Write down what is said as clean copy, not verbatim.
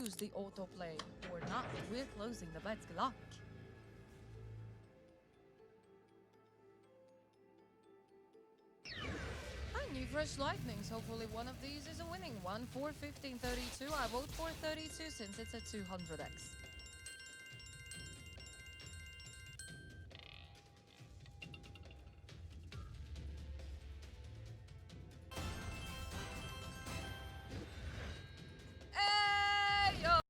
use the autoplay or not. We're closing the bets. Good luck. Hi, new fresh lightnings. Hopefully one of these is a winning one. 4, 15, 32. I vote for 32 since it's a 200x.